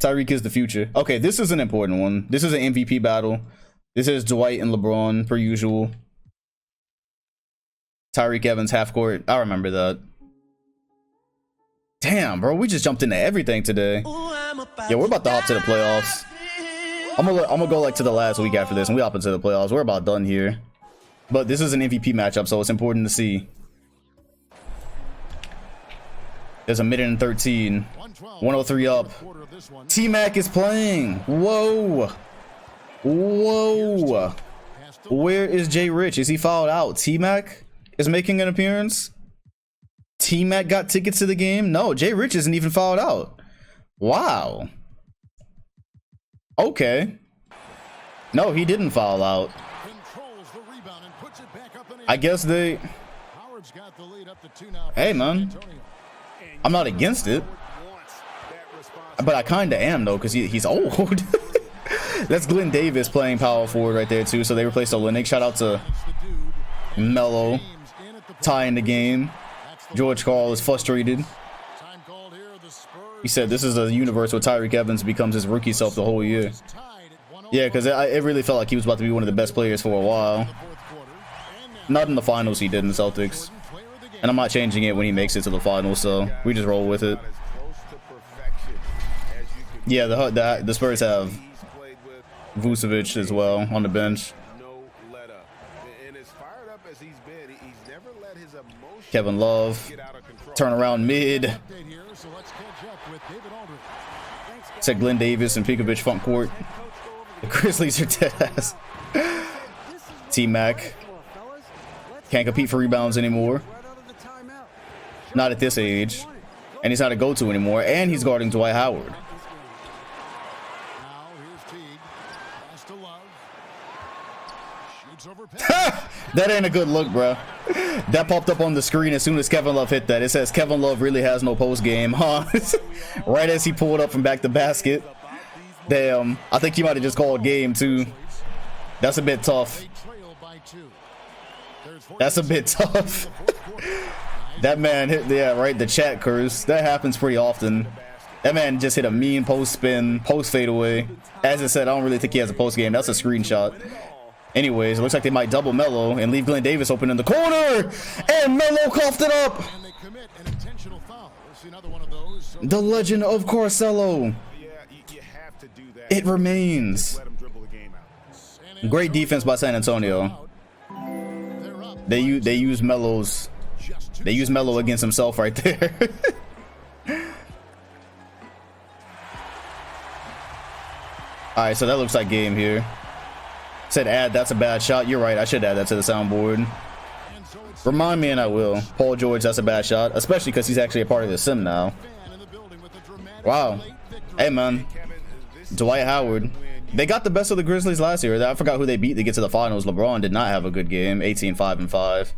Tyreek is the future. Okay, this is an important one. This is an MVP battle. This is Dwight and LeBron, per usual. Tyreek Evans, half court. I remember that. Damn, bro, we just jumped into everything today. Yeah, we're about to hop to the playoffs. I'm gonna go like to the last week after this, and we hop into the playoffs. We're about done here. But this is an MVP matchup, so it's important to see. There's a minute and 13. 103 up. T-Mac is playing. Whoa. Whoa. Where is Jay Rich? Is he fouled out? T-Mac is making an appearance. T-Mac got tickets to the game. No, Jay Rich isn't even fouled out. Wow. Okay. No, he didn't foul out. I guess they... Hey, man. I'm not against it. But I kind of am, though, because he's old. That's Glenn Davis playing power forward right there, too. So they replaced Olenek. Shout out to Melo tying the game. George Karl is frustrated. He said this is a universe where Tyreek Evans becomes his rookie self the whole year. Yeah, because it really felt like he was about to be one of the best players for a while. Not in the finals he did in the Celtics. And I'm not changing it when he makes it to the finals, so we just roll with it. Yeah, the Spurs have Vucevic as well on the bench. Kevin Love, turn around mid. Said Glenn Davis and Pekovic front court. The Grizzlies are dead ass. T-Mac can't compete for rebounds anymore. Not at this age. And he's not a go-to anymore. And he's guarding Dwight Howard. That ain't a good look, bro. That popped up on the screen as soon as Kevin Love hit that. It says Kevin Love really has no post game, huh? Right as he pulled up from back to basket. Damn, I think he might have just called game too. That's a bit tough. That's a bit tough. That man hit, yeah, right, the chat curse. That happens pretty often. That man just hit a mean post spin, post fadeaway. As I said, I don't really think he has a post game. That's a screenshot. Anyways, it looks like they might double Melo and leave Glenn Davis open in the corner. And Melo coughed it up. The legend of Carcelo. It remains. Great defense by San Antonio. They use Melo against himself right there. All right, so that looks like game here. Said add, that's a bad shot. You're right, I should add that to the soundboard. Remind me and I will. Paul George, that's a bad shot, especially because he's actually a part of the sim now. Wow. Hey man, Dwight Howard. They got the best of the Grizzlies last year. I forgot who they beat to get to the finals. LeBron did not have a good game. 18-5-5.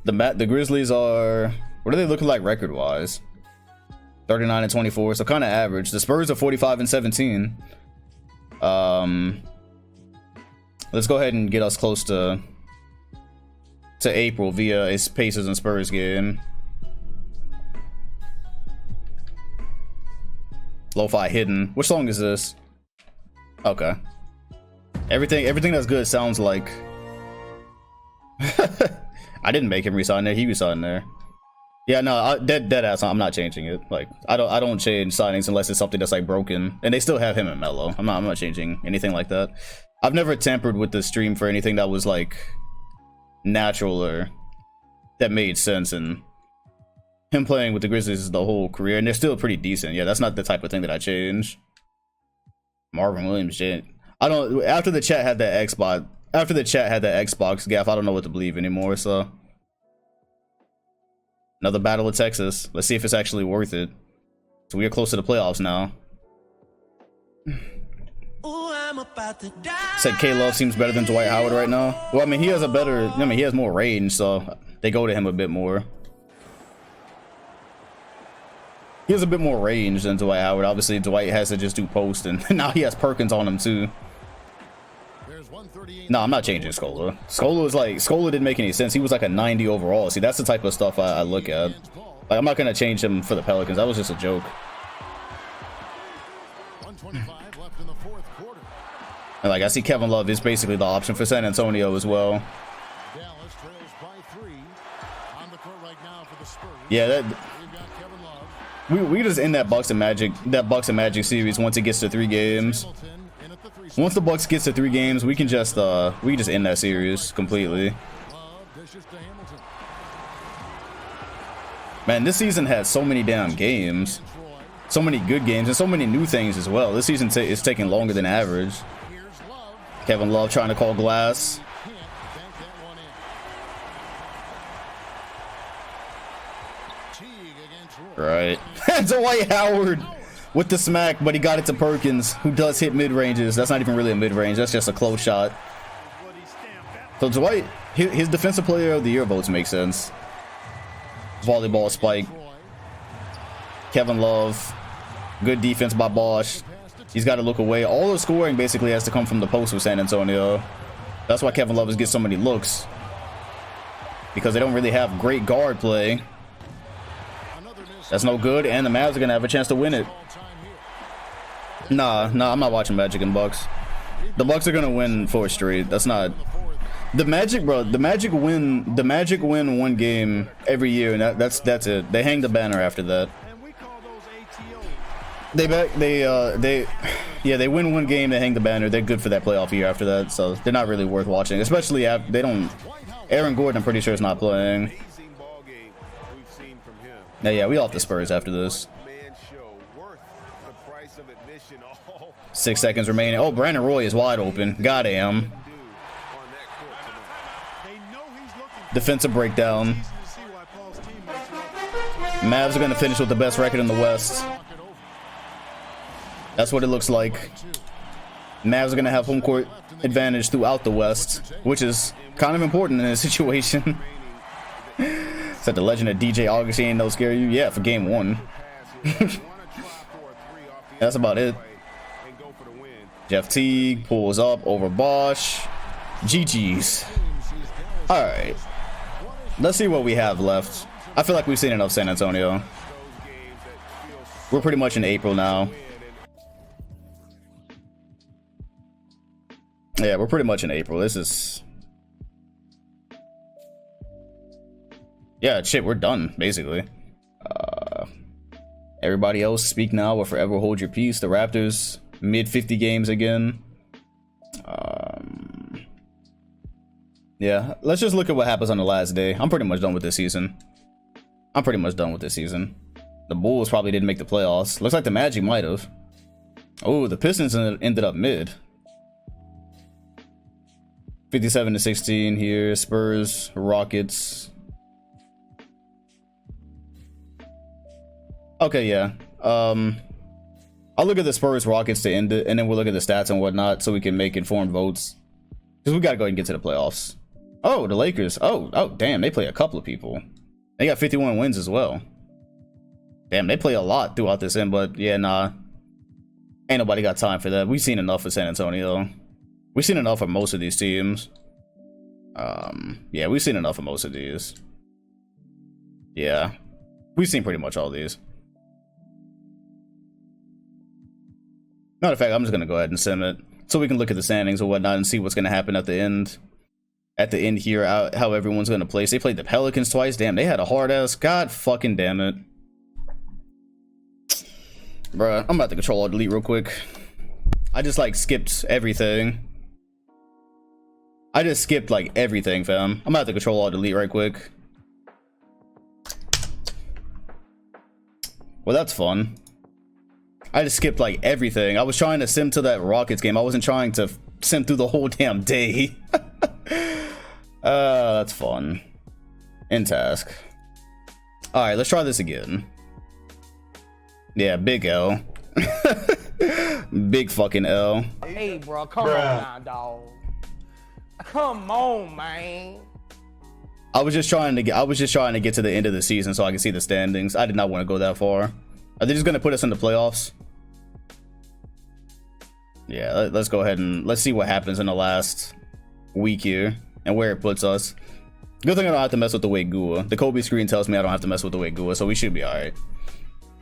The Grizzlies are, what are they looking like record wise? 39-24, so kind of average. The Spurs are 45-17. Let's go ahead and get us close to April via a Pacers and Spurs game. Lo-fi hidden. Which song is this? Okay. Everything that's good sounds like. I didn't make him resign there. He resigned there. Yeah, no, dead ass. I'm not changing it. Like, I don't change signings unless it's something that's like broken. And they still have him and Melo. I'm not changing anything like that. I've never tampered with the stream for anything that was like natural or that made sense. And him playing with the Grizzlies the whole career, and they're still pretty decent. Yeah, that's not the type of thing that I change. Marvin Williams, I don't. After the chat had that Xbox gaff, I don't know what to believe anymore. So. Another battle of Texas. Let's see if it's actually worth it. So we are close to the playoffs now. Said K-Love seems better than Dwight Howard right now. Well, I mean, he has he has more range, so they go to him a bit more. He has a bit more range than Dwight Howard. Obviously, Dwight has to just do post, and now he has Perkins on him too. No, I'm not changing Scola. Scola didn't make any sense. He was like a 90 overall. See, that's the type of stuff I look at. Like, I'm not gonna change him for the Pelicans. That was just a joke. And like I see Kevin Love is basically the option for San Antonio as well. Yeah, that we just end that Bucks and Magic series once it gets to 3 games. Once the Bucks gets to 3 games, we can just end that series completely. Man, this season has so many damn games, so many good games, and so many new things as well. This season is taking longer than average. Kevin Love trying to call glass. Right. Dwight Howard with the smack, but he got it to Perkins, who does hit mid-ranges. That's not even really a mid-range. That's just a close shot. So Dwight, his defensive player of the year votes make sense. Volleyball spike. Kevin Love. Good defense by Bosch. He's got to look away. All the scoring basically has to come from the post with San Antonio. That's why Kevin Love is getting so many looks. Because they don't really have great guard play. That's no good, and the Mavs are going to have a chance to win it. Nah, I'm not watching Magic and Bucks. The Bucks are going to win 4 straight. That's not... The Magic, bro, the Magic win 1 game every year, and that's it. They hang the banner after that. They win 1 game, they hang the banner. They're good for that playoff year after that, so they're not really worth watching. Especially after they don't... Aaron Gordon, I'm pretty sure, is not playing. Yeah, we off the Spurs after this. 6 seconds remaining. Oh, Brandon Roy is wide open. Goddamn. Defensive breakdown. Mavs are going to finish with the best record in the West. That's what it looks like. Mavs are going to have home court advantage throughout the West, which is kind of important in this situation. Said the legend of DJ Augustine ain't no scare you. Yeah, for game 1. That's about it. Jeff Teague pulls up over Bosch. GG's. Alright. Let's see what we have left. I feel like we've seen enough San Antonio. We're pretty much in April now. Yeah, we're pretty much in April. This is... Yeah, shit, we're done, basically. Everybody else, speak now or forever hold your peace. The Raptors, mid 50 games again. Yeah, let's just look at what happens on the last day. I'm pretty much done with this season. The Bulls probably didn't make the playoffs. Looks like the Magic might have. Oh, the Pistons ended up mid. 57-16 here. Spurs, Rockets. Okay, yeah. I'll look at the Spurs Rockets to end it, and then we'll look at the stats and whatnot so we can make informed votes. Because we gotta go ahead and get to the playoffs. Oh, the Lakers. Oh, damn, they play a couple of people. They got 51 wins as well. Damn, they play a lot throughout this end, but yeah, nah. Ain't nobody got time for that. We've seen enough for San Antonio. We've seen enough of most of these teams. Yeah, we've seen enough of most of these. Yeah. We've seen pretty much all these. Matter of fact, I'm just gonna go ahead and sim it so we can look at the standings or whatnot and see what's gonna happen at the end. At the end here, how everyone's gonna place. They played the Pelicans twice. Damn, they had a hard ass. God fucking damn it, bruh. I'm about to control alt delete real quick. I just like skipped everything. I just skipped like everything, fam. I'm about to control alt delete right quick. Well, that's fun. I just skipped like everything. I was trying to sim to that Rockets game. I wasn't trying to sim through the whole damn day. That's fun. In task. Alright, let's try this again. Yeah, big L. Big fucking L. Hey, bro, come on now, dog. Come on, man. I was just trying to get to the end of the season so I can see the standings. I did not want to go that far. Are they just gonna put us in the playoffs? Yeah, let's go ahead and let's see what happens in the last week here and where it puts us. Good thing I don't have to mess with the weight Gua. The Kobe screen tells me I don't have to mess with the weight Gua, so we should be alright.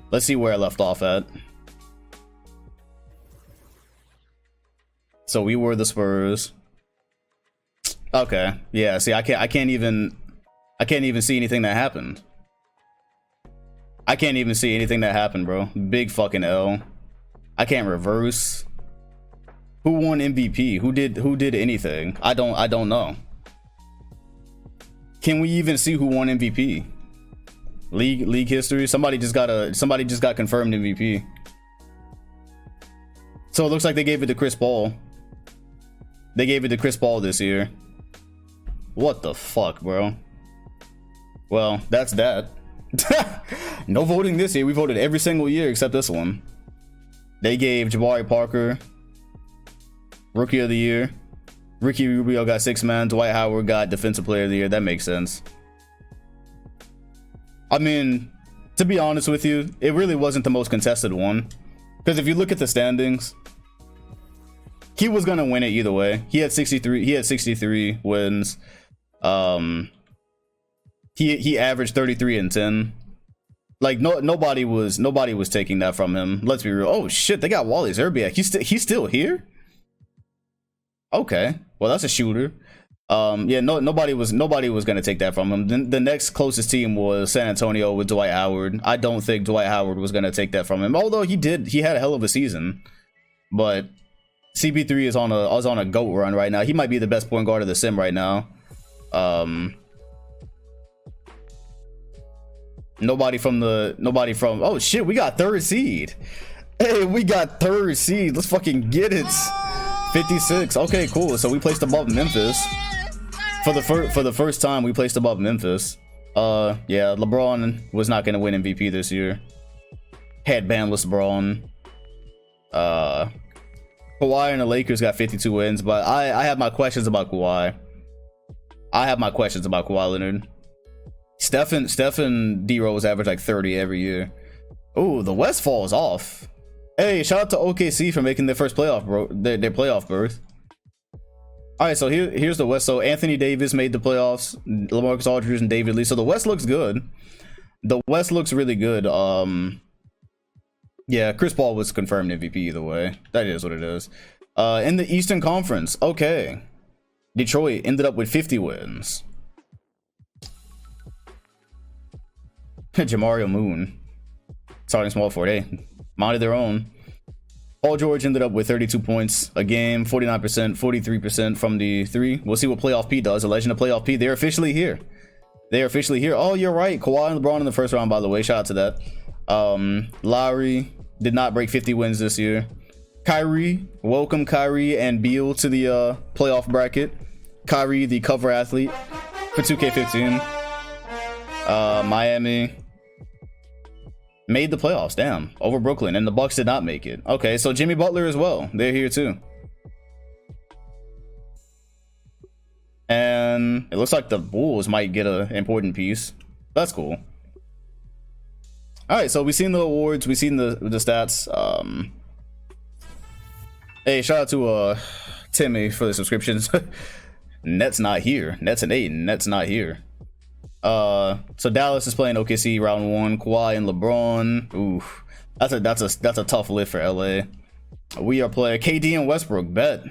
Let's see where I left off at. So we were the Spurs. Okay, yeah. See, I can't even see anything that happened. I can't even see anything that happened, bro. Big fucking L. I can't reverse. Who won MVP? Who did anything? I don't know. Can we even see who won MVP? League history. Somebody just got confirmed MVP. So it looks like they gave it to Chris Paul. They gave it to Chris Paul this year. What the fuck, bro? Well, that's that. No voting this year. We voted every single year except this one. They gave Jabari Parker Rookie of the Year. Ricky Rubio got 6 man. Dwight Howard got Defensive Player of the Year. That makes sense. I mean, to be honest with you, it really wasn't the most contested one. Because if you look at the standings, he was gonna win it either way. He had 63. He had 63 wins. He averaged 33 and 10. Like nobody was taking that from him. Let's be real. Oh shit, they got Wally Zerbiak. He's still here. Okay, well that's a shooter. Yeah, nobody was gonna take that from him. Then the next closest team was San Antonio with Dwight Howard. I don't think Dwight Howard was gonna take that from him. Although he had a hell of a season. But CP3 is on a GOAT run right now. He might be the best point guard of the sim right now. Nobody from oh shit, we got 3rd seed. Hey, we got 3rd seed. Let's fucking get it. 56. Okay, cool. So we placed above Memphis. For the first time we placed above Memphis. Yeah, LeBron was not gonna win MVP this year. Headbandless LeBron. Kawhi and the Lakers got 52 wins, but I have my questions about Kawhi. I have my questions about Kawhi Leonard. Stephen D Rose averaged like 30 every year. Oh, the West falls off. Hey, shout out to OKC for making their first playoff, bro. Their playoff berth. All right, so here's the West. So Anthony Davis made the playoffs. LaMarcus Aldridge and David Lee. So the West looks good. The West looks really good. Yeah, Chris Paul was confirmed MVP either way. That is what it is. In the Eastern Conference, okay. Detroit ended up with 50 wins. Jamario Moon, starting small forward. Hey, minded their own. Paul George ended up with 32 points a game, 49%, 43% from the 3. We'll see what Playoff P does. The legend of Playoff P. They're officially here. They're officially here. Oh, you're right. Kawhi and LeBron in the first round, by the way. Shout out to that. Lowry did not break 50 wins this year. Kyrie, welcome Kyrie and Beal to the playoff bracket. Kyrie, the cover athlete for 2K15. Miami made the playoffs, damn, over Brooklyn, and the Bucks did not make it. Okay, so Jimmy Butler as well, they're here too. And it looks like the Bulls might get an important piece. That's cool. All right, so we've seen the awards, we've seen the stats. Hey, shout out to Timmy for the subscriptions. Net's not here. Net's an 8, and Net's not here. So Dallas is playing OKC round 1. Kawhi and LeBron. Oof, that's a tough lift for LA. We are playing KD and Westbrook. Bet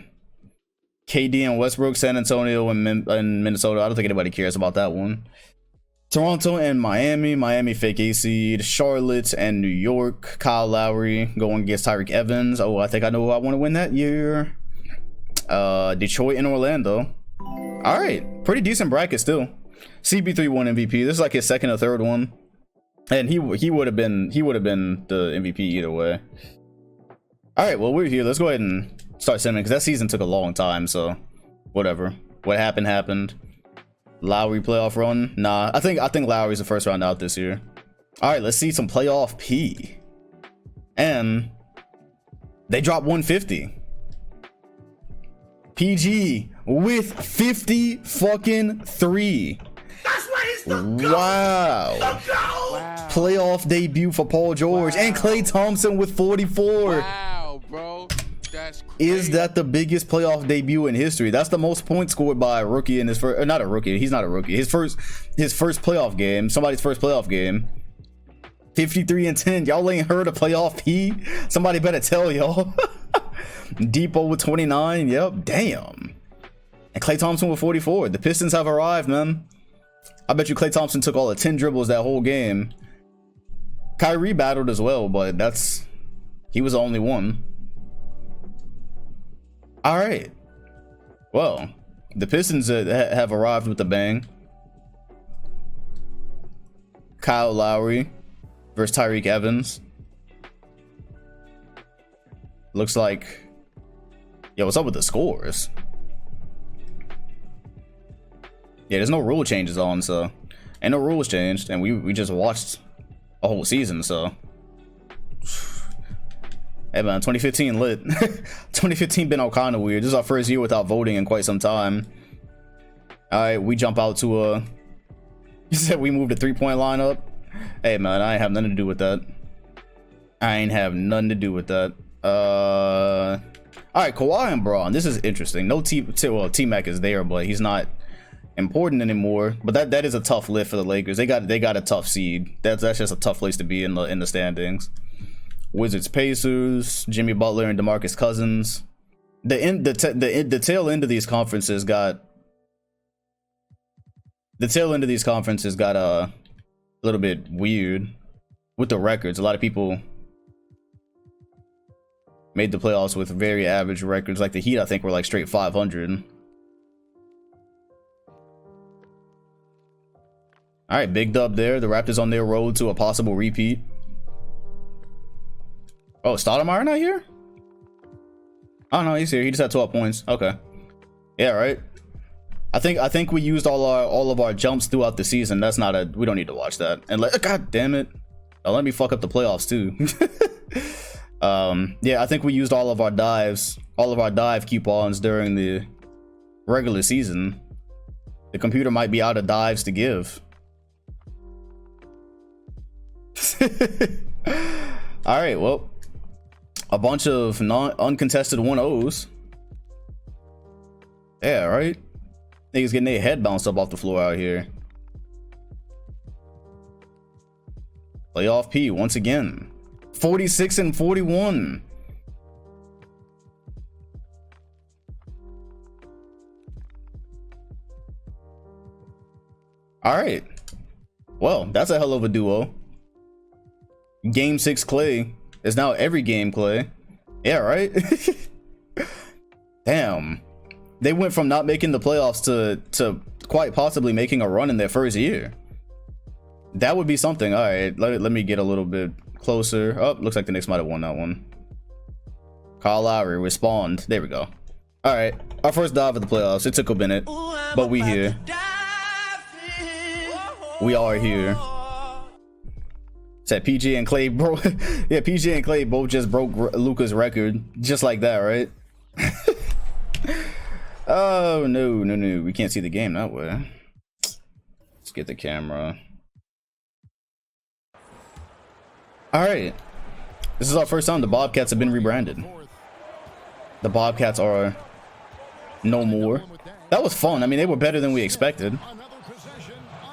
KD and Westbrook, San Antonio and Minnesota. I don't think anybody cares about that one. Toronto and Miami. Miami fake A seed. Charlotte and New York. Kyle Lowry going against Tyreek Evans. Oh, I think I know who I want to win that year. Detroit and Orlando. All right, pretty decent bracket still. CP3 won MVP. This is like his 2nd or 3rd one, and he would have been the MVP either way. All right, well, we're here. Let's go ahead and start sending, because that season took a long time. So whatever. What happened. Lowry playoff run? Nah, I think Lowry's the first round out this year. All right, let's see some playoff P. And they dropped 150. PG with 50 fucking 3. That's why he's the GOAT. Wow. Wow. Playoff debut for Paul George. Wow. And Klay Thompson with 44. Wow, bro. That's crazy. Is that the biggest playoff debut in history? That's the most points scored by a rookie in his first, not a rookie. He's not a rookie. His first playoff game. Somebody's first playoff game. 53 and 10. Y'all ain't heard of playoff P? Somebody better tell y'all. Depot with 29. Yep, damn. And Klay Thompson with 44. The Pistons have arrived, man. I bet you Klay Thompson took all of 10 dribbles that whole game. Kyrie battled as well, but he was the only one. All right. Well, the Pistons have arrived with a bang. Kyle Lowry versus Tyreke Evans. Looks like, yo, what's up with the scores? Yeah, there's no rule changes on, so ain't no rules changed, and we just watched a whole season, so hey man, 2015 lit. 2015 been all kind of weird. This is our first year without voting in quite some time. All right, we jump out to you said we moved a 3-point line up. Hey man, I ain't have nothing to do with that. I ain't have nothing to do with that. All right, Kawhi and Braun. This is interesting. No T-Mac is there, but he's not important anymore. But that is a tough lift for the Lakers. They got a tough seed. That's just a tough place to be in the standings. Wizards, Pacers, Jimmy Butler and DeMarcus Cousins. The tail end of these conferences got a little bit weird with the records. A lot of people made the playoffs with very average records. Like the Heat, I think, were like straight 500. All right, big dub there. The Raptors on their road to a possible repeat. Oh, Stoudemire not here? Oh no, he's here. He just had 12 points. Okay. Yeah, right. I think we used all of our jumps throughout the season. That's not we don't need to watch that. And god damn it. Oh, let me fuck up the playoffs too. Yeah, I think we used all of our dive coupons during the regular season. The computer might be out of dives to give. All right, well, a bunch of uncontested 1-0s. Yeah, right. Niggas getting their head bounced up off the floor out here. Playoff P once again. 46 and 41. All right. Well, that's a hell of a duo. Game 6 Clay is now every game Clay. Yeah, right? Damn. They went from not making the playoffs to quite possibly making a run in their first year. That would be something. All right, let me get a little bit closer. Oh, looks like the Knicks might have won that one. Kyle Lowry, respond. There we go. All right, our first dive of the playoffs. It took a minute, but we here. We are here. Said PG and Clay, bro. Yeah, PG and Clay both just broke Luka's record, just like that, right? Oh no, we can't see the game that way. Let's get the camera. All right, this is our first time the Bobcats have been rebranded. The Bobcats are no more. That was fun. I mean, they were better than we expected.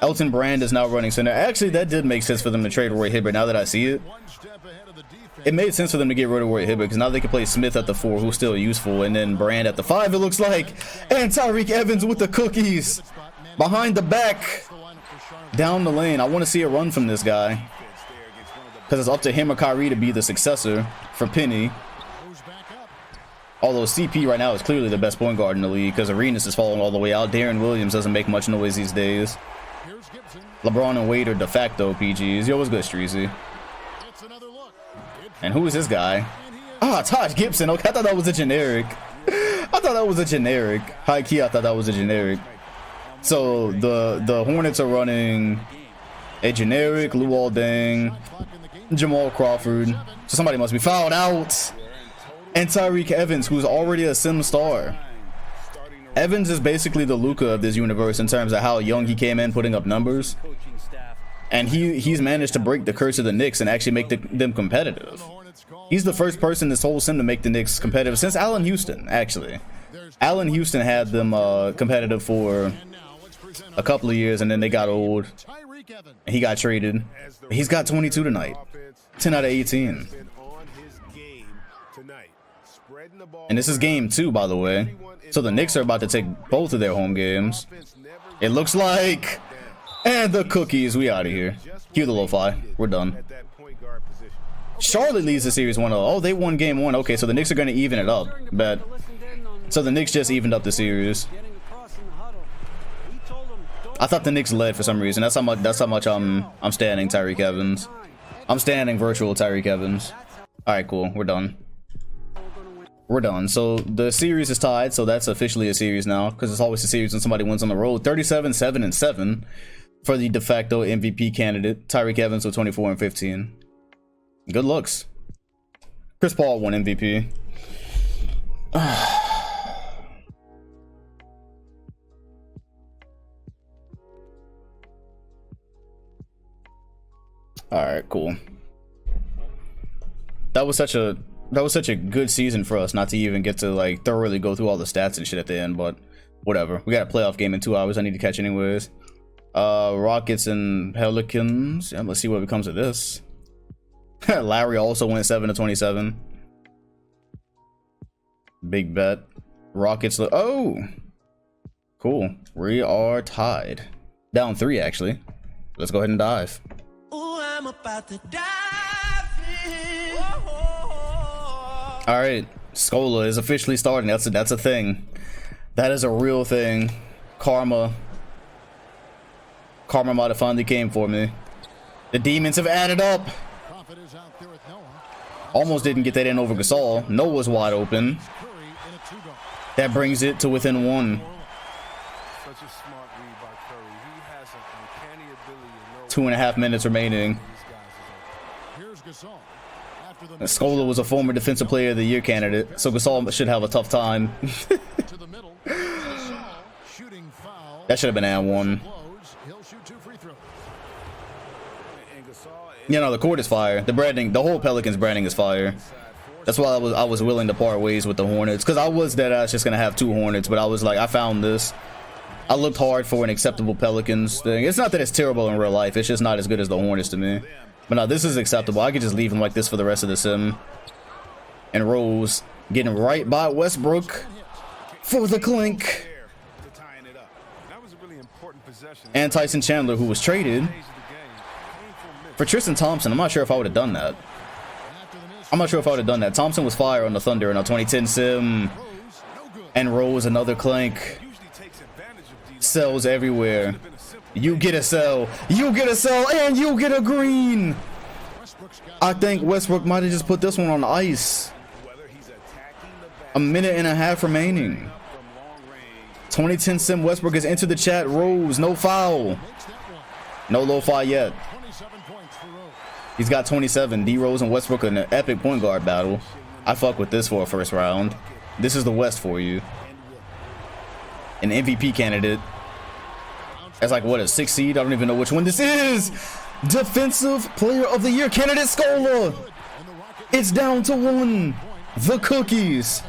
Elton Brand is now running center. Actually, that did make sense for them to trade Roy Hibbert. Now that I see it, it made sense for them to get rid of Roy Hibbert, because now they can play Smith at the 4, who's still useful, and then Brand at the 5, it looks like. And Tyreke Evans with the cookies. Behind the back. Down the lane. I want to see a run from this guy, because it's up to him or Kyrie to be the successor for Penny. Although CP right now is clearly the best point guard in the league, because Arenas is falling all the way out. Darren Williams doesn't make much noise these days. LeBron and Wade are de facto PGs. Yo, what's good, Streezy? And who is this guy? Ah, Taj Gibson. Okay, I thought that was a generic. High key, I thought that was a generic. So the Hornets are running a generic Luol Deng, Jamal Crawford. So somebody must be fouled out. And Tyreke Evans, who's already a sim star. Evans is basically the Luka of this universe in terms of how young he came in, putting up numbers. And he's managed to break the curse of the Knicks and actually make them competitive. He's the first person this whole sim to make the Knicks competitive since Allen Houston, actually. Allen Houston had them competitive for a couple of years, and then they got old. And he got traded. He's got 22 tonight. 10 out of 18. And this is game 2, by the way. So the Knicks are about to take both of their home games. It looks like. And the cookies. We out of here. Cue the lo-fi. We're done. Charlotte leads the series 1-0. Oh, they won game 1. Okay, so the Knicks are going to even it up. Bet. So the Knicks just evened up the series. I thought the Knicks led for some reason. That's how much I'm standing Tyreek Evans. I'm standing virtual Tyreek Evans. All right, cool. We're done. We're done. So the series is tied. So that's officially a series now, because it's always a series when somebody wins on the road. 37-7-7 for the de facto MVP candidate Tyreek Evans with 24 and 15. Good looks. Chris Paul won MVP. All right, cool. That was such a good season for us not to even get to like thoroughly go through all the stats and shit at the end, but whatever. We got a playoff game in 2 hours I need to catch anyways. Rockets and Pelicans. Yeah, let's see what becomes of this. Larry also went 7-27. Big bet. Rockets. Oh, cool. We are tied. Down 3 actually. Let's go ahead and dive. Ooh, I'm about to dive in. All right, Scola is officially starting. That's a thing. That is a real thing. Karma might have finally came for me. The demons have added up. Almost didn't get that in over Gasol. Noah's wide open. That brings it to within 1. 2.5 minutes remaining. Scola was a former Defensive Player of the Year candidate, so Gasol should have a tough time. That should have been and 1. You know, the court is fire. The branding, the whole Pelicans branding is fire. That's why I was willing to part ways with the Hornets, because I was dead ass just gonna have 2 Hornets, but I was like, I found this. I looked hard for an acceptable Pelicans thing. It's not that it's terrible in real life. It's just not as good as the Hornets to me. But no, this is acceptable. I could just leave him like this for the rest of the sim. And Rose getting right by Westbrook for the clink. And Tyson Chandler, who was traded for Tristan Thompson. I'm not sure if I would have done that. Thompson was fire on the Thunder in a 2010 sim. And Rose, another clank. Cells everywhere. You get a cell. You get a cell. And you get a green. I think Westbrook might have just put this one on ice. 1.5 minutes remaining. 2010 sim Westbrook has entered the chat. Rose, no foul. No lo-fi yet. He's got 27. D Rose and Westbrook in an epic point guard battle. I fuck with this for a first round. This is the West for you. An MVP candidate. That's like what, a 6 seed? I don't even know which one this is. Defensive Player of the Year candidate Scola. It's down to 1. The cookies.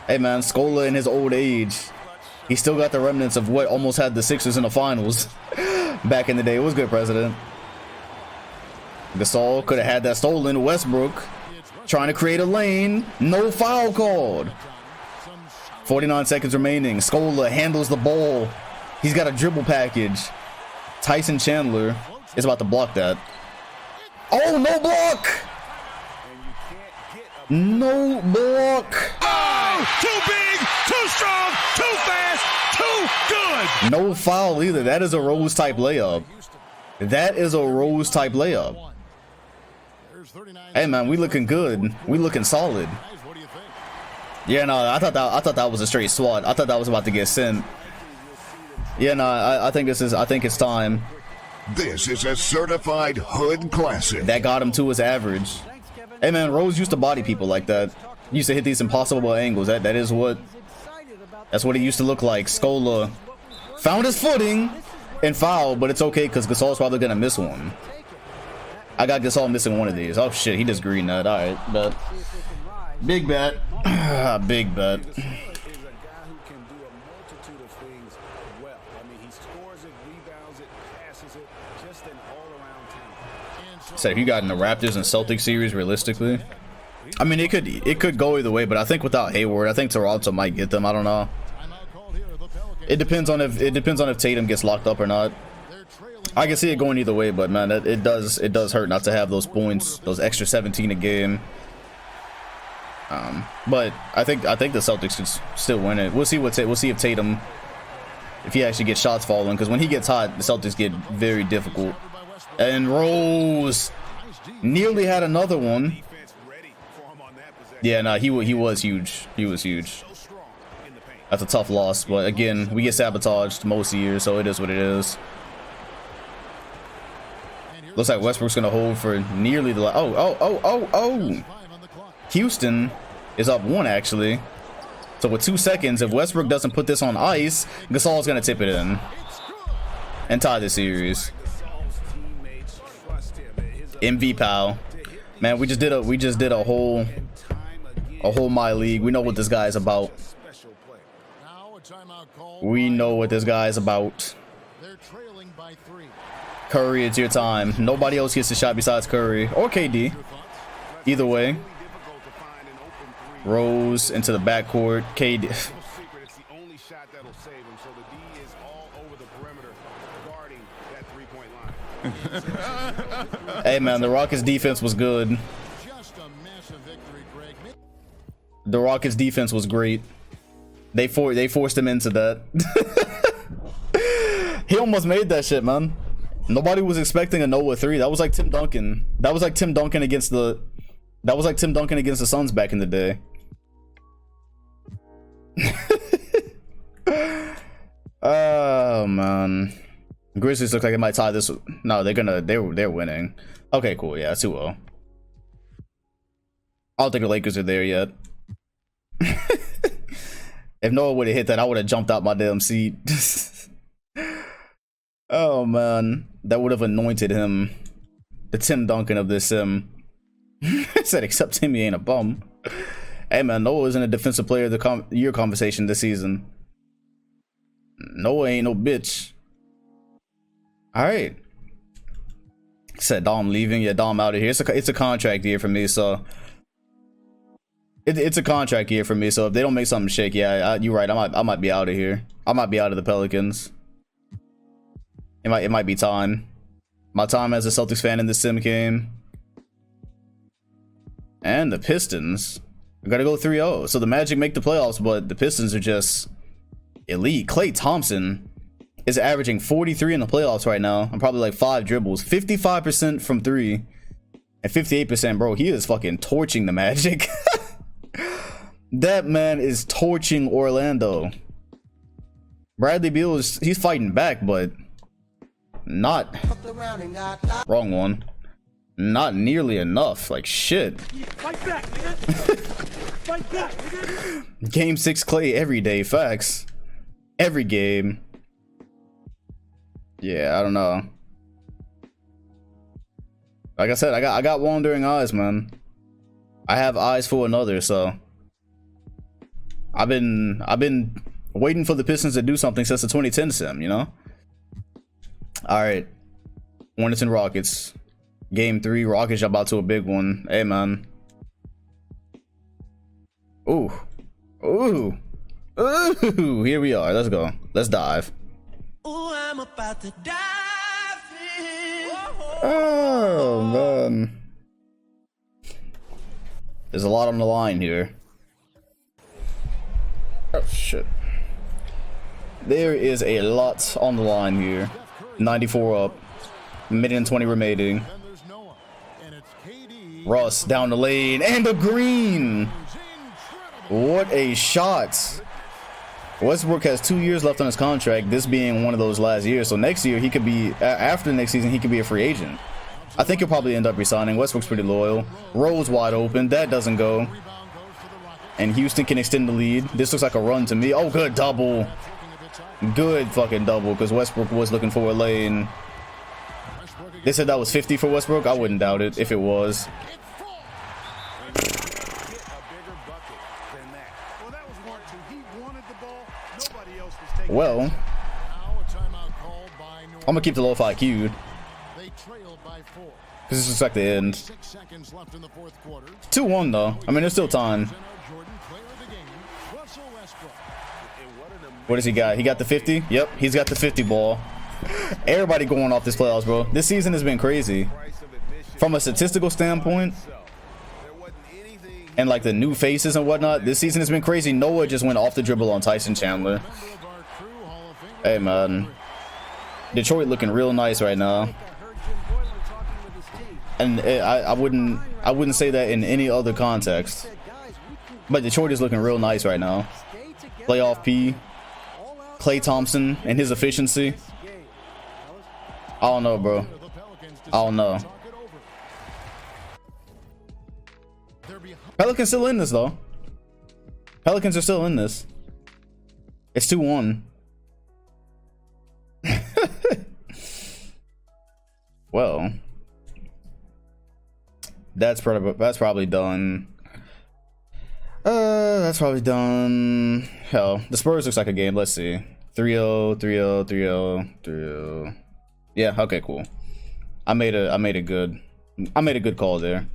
Hey man, Scola in his old age, he still got the remnants of what almost had the Sixers in the finals back in the day. It was good, President. Gasol could have had that stolen. Westbrook trying to create a lane. No foul called. 49 seconds remaining. Scola handles the ball. He's got a dribble package. Tyson Chandler is about to block that. Oh, no block. No block. Oh, too big, too strong, too fast, too good. No foul either. That is a Rose type layup. Hey man, we looking good. We looking solid. Yeah, no, I thought that was a straight swat. I thought that was about to get sent. Yeah, no, I think it's time. This is a certified hood classic. That got him to his average. Hey man, Rose used to body people like that. He used to hit these impossible angles. That's what it used to look like. Scola found his footing and fouled, but it's okay because Gasol's probably gonna miss one. I got Gasol missing one of these. Oh shit, he just greened that. All right, bet. Big bet. Big bet. So if you got in the Raptors and Celtics series, realistically, I mean, it could go either way. But I think without Hayward, I think Toronto might get them. I don't know. It depends on if Tatum gets locked up or not. I can see it going either way, but man, it does hurt not to have those points, those extra 17 a game. But I think the Celtics could still win it. We'll see if Tatum, if he actually gets shots falling, because when he gets hot, the Celtics get very difficult. And Rose nearly had another one. Yeah, nah, he was huge. He was huge. That's a tough loss, but again, we get sabotaged most years, so it is what it is. Looks like Westbrook's gonna hold for nearly the oh. Houston is up 1 actually. So with 2 seconds, if Westbrook doesn't put this on ice, Gasol's gonna tip it in and tie the series. MV pal, man, we just did a whole my league. We know what this guy is about. We know what this guy is about. Curry, it's your time. Nobody else gets the shot besides Curry or KD. Either way. Rose into the backcourt. KD. Hey man, the Rockets defense was good. The Rockets defense was great. They forced him into that. He almost made that shit, man. Nobody was expecting a Noah 3. That was like Tim Duncan. That was like Tim Duncan against the Suns back in the day. Oh man. Grizzlies look like they might tie this. No, they're winning. Okay, cool. Yeah, 2-0. I don't think the Lakers are there yet. If Noah would have hit that, I would have jumped out my damn seat. Oh man, that would have anointed him the Tim Duncan of this sim. I said, except Timmy ain't a bum. Hey man, Noah isn't a defensive player of the year conversation this season. Noah ain't no bitch. All right. Said Dom leaving. Yeah, Dom out of here. It's a contract year for me, so it's a contract year for me. So if they don't make something shake, yeah, you're right. I might be out of here. I might be out of the Pelicans. It might be time. My time as a Celtics fan in this sim game. And the Pistons. We gotta go 3-0. So the Magic make the playoffs, but the Pistons are just elite. Klay Thompson is averaging 43 in the playoffs right now. I'm probably like 5 dribbles. 55% from 3. And 58%, bro. He is fucking torching the Magic. That man is torching Orlando. Bradley Beal he's fighting back, but not wrong one. Not nearly enough. Like shit. Fight back, nigga. Fight back, nigga. Game 6 Klay every day. Facts. Every game. Yeah, I don't know. Like I said, I got wandering eyes, man. I have eyes for another, so I've been waiting for the Pistons to do something since the 2010 sim, you know? Alright. Hornets and Rockets. Game 3, Rockets jump out to a big one. Hey man. Ooh. Ooh. Ooh. Here we are. Let's go. Let's dive. Ooh, I'm about to dive in. Oh man. There's a lot on the line here. Oh shit. There is a lot on the line here. 94 up. Minute and 20 remaining. Russ down the lane and a green. What a shot. Westbrook has 2 years left on his contract, this being one of those last years. So next year he could be, after next season, he could be a free agent. I think he'll probably end up resigning. Westbrook's pretty loyal. Rose wide open. That doesn't go. And Houston can extend the lead. This looks like a run to me. Oh, good double. Good fucking double, because Westbrook was looking for a lane. They said that was 50 for Westbrook. I wouldn't doubt it if it was. Well, I'm gonna keep the low-fi queued. Because this is like the end. 2-1 though. I mean, there's still time. What does he got? He got the 50? Yep, he's got the 50 ball. Everybody going off this playoffs, bro. This season has been crazy. From a statistical standpoint, and like the new faces and whatnot, this season has been crazy. Noah just went off the dribble on Tyson Chandler. Hey, man. Detroit looking real nice right now. And I wouldn't say that in any other context. But Detroit is looking real nice right now. Playoff P. Klay Thompson and his efficiency. I don't know, bro. I don't know. Pelicans still in this, though. Pelicans are still in this. It's 2-1. Well, that's probably done. That's probably done. Hell, the Spurs looks like a game. Let's see. 3-0, 3-0, 3-0, 3-0. Yeah, okay, cool. I made a good call there.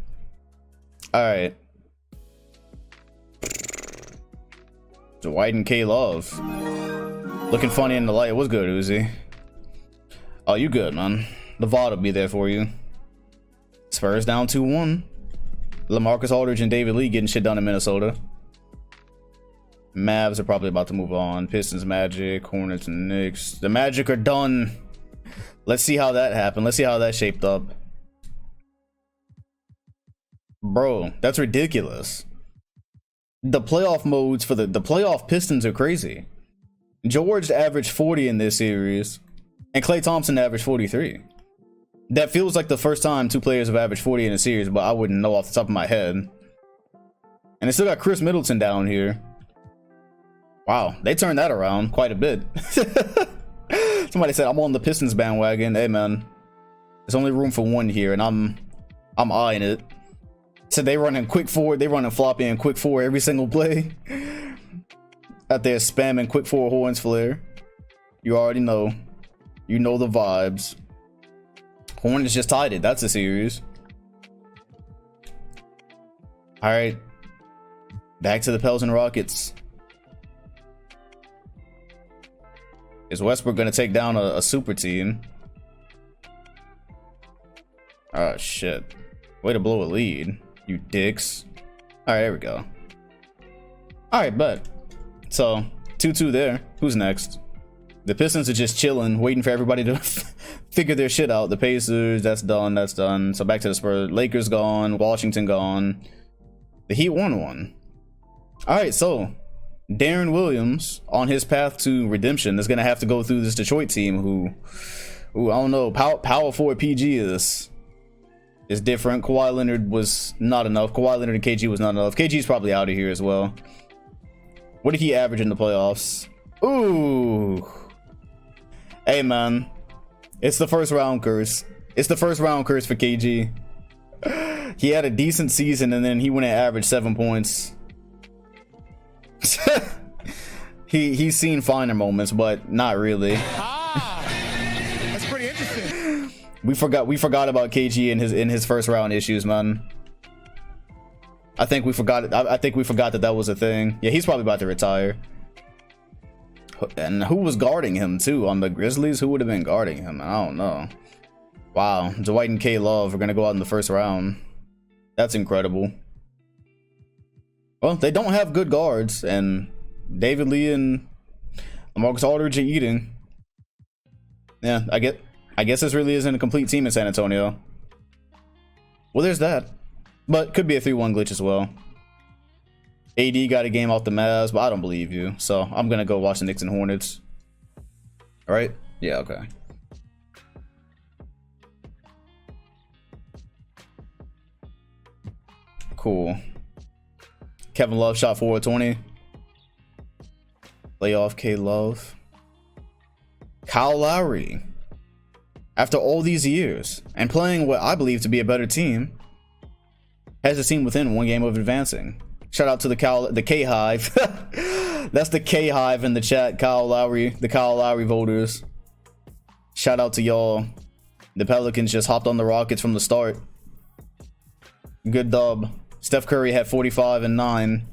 All right. Dwight and K Love. Looking funny in the light. What's good, Uzi? Oh, you good, man. The VOD will be there for you. Spurs down 2-1. LaMarcus Aldridge and David Lee getting shit done in Minnesota. Mavs are probably about to move on. Pistons, Magic, Hornets, and Knicks. The Magic are done. Let's see how that happened. Let's see how that shaped up. Bro, that's ridiculous. The playoff modes for the playoff Pistons are crazy. George averaged 40 in this series, and Klay Thompson averaged 43. That feels like the first time two players have averaged 40 in a series, but I wouldn't know off the top of my head. And they still got Chris Middleton down here. Wow, they turned that around quite a bit. Somebody said, I'm on the Pistons bandwagon. Hey, man, there's only room for one here, and I'm eyeing it. So they running quick forward, they running floppy and quick forward every single play. Out there spamming quick forward horns flare. You already know. You know the vibes. Hornets just tied it. That's a series. All right. Back to the Pels and Rockets. Is Westbrook going to take down a super team? Oh, shit. Way to blow a lead, you dicks. All right, there we go. All right, bet. So, 2-2 there. Who's next? The Pistons are just chilling, waiting for everybody to figure their shit out. The Pacers, that's done, that's done. So back to the Spurs. Lakers gone, Washington gone. The Heat won one. All right, so Darren Williams, on his path to redemption, is going to have to go through this Detroit team who I don't know, power forward PG is different. Kawhi Leonard was not enough. Kawhi Leonard and KG was not enough. KG's probably out of here as well. What did he average in the playoffs? Ooh. Hey, man. It's the first round curse. It's the first round curse for KG. He had a decent season, and then he went and averaged 7 points. He's seen finer moments, but not really. That's pretty interesting. We forgot about KG in his first round issues, man. I think we forgot that was a thing. Yeah, he's probably about to retire. And who was guarding him too on the Grizzlies? Who would have been guarding him? I don't know. Wow, Dwight and K Love are gonna go out in the first round. That's incredible. Well, they don't have good guards, and David Lee and LaMarcus Aldridge are eating. Yeah, I guess this really isn't a complete team in San Antonio. Well, there's that. But could be a 3-1 glitch as well. AD got a game off the Mavs, but I don't believe you. So I'm going to go watch the Knicks and Hornets. All right? Yeah, okay. Cool. Kevin Love shot 4-20. Playoff K Love. Kyle Lowry. After all these years and playing what I believe to be a better team, has the team within 1 game of advancing. Shout out to the K Hive. That's the K Hive in the chat. Kyle Lowry, the Kyle Lowry voters. Shout out to y'all. The Pelicans just hopped on the Rockets from the start. Good dub. Steph Curry had 45 and 9.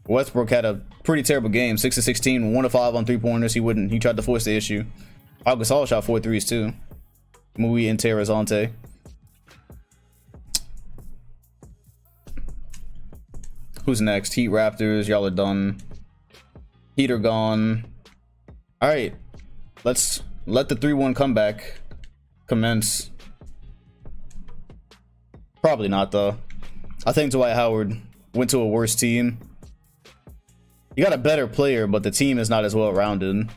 Westbrook had a pretty terrible game. 6 of 16, 1 of 5 on 3-pointers. He tried to force the issue. Al Gasol shot 4 threes too. Muy interesante. Who's next? Heat Raptors. Y'all are done. Heat are gone. All right. Let's let the 3-1 comeback commence. Probably not though. I think Dwight Howard went to a worse team. You got a better player, but the team is not as well rounded.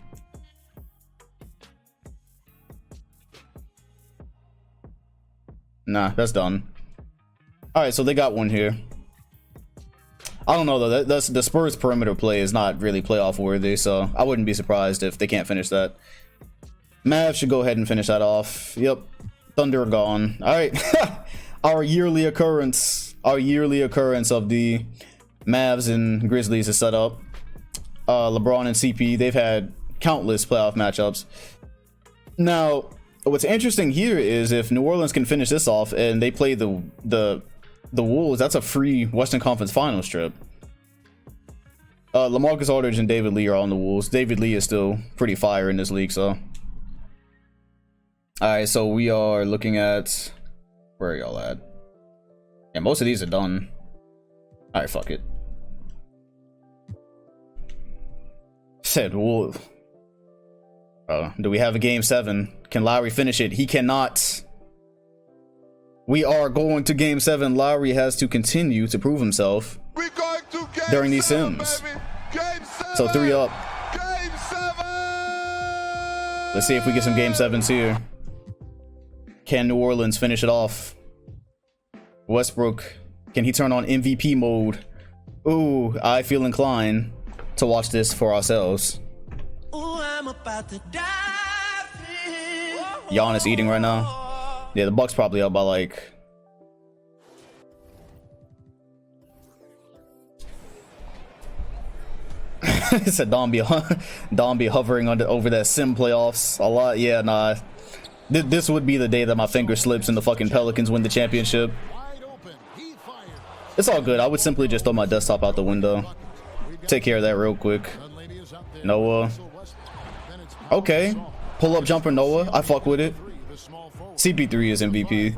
Nah, that's done. All right, so they got one here. I don't know though. That's the Spurs perimeter play is not really playoff worthy, so I wouldn't be surprised if they can't finish that. Mavs should go ahead and finish that off. Yep, Thunder are gone. All right, our yearly occurrence of the Mavs and Grizzlies is set up. LeBron and CP, they've had countless playoff matchups. Now, what's interesting here is if New Orleans can finish this off and they play the Wolves, that's a free Western Conference Finals trip. LaMarcus Aldridge and David Lee are on the Wolves. David Lee is still pretty fire in this league, so. All right, so we are looking at, where are y'all at? Yeah, most of these are done. All right, fuck it. Said Wolves. Do we have a game 7? Can Lowry finish it? He cannot. We are going to game 7. Lowry has to continue to prove himself during these sims. So 3 up. Let's see if we get some game 7s here. Can New Orleans finish it off? Westbrook, can he turn on MVP mode? Ooh, I feel inclined to watch this for ourselves. Ooh, I'm about to dive in. Giannis eating right now. Yeah, the Bucks probably up by like. It said Don be hovering over that sim playoffs a lot. Yeah, nah. This would be the day that my finger slips and the fucking Pelicans win the championship. It's all good. I would simply just throw my desktop out the window. Take care of that real quick. Noah. Okay. Pull up jumper Noah. I fuck with it. CP3 is MVP.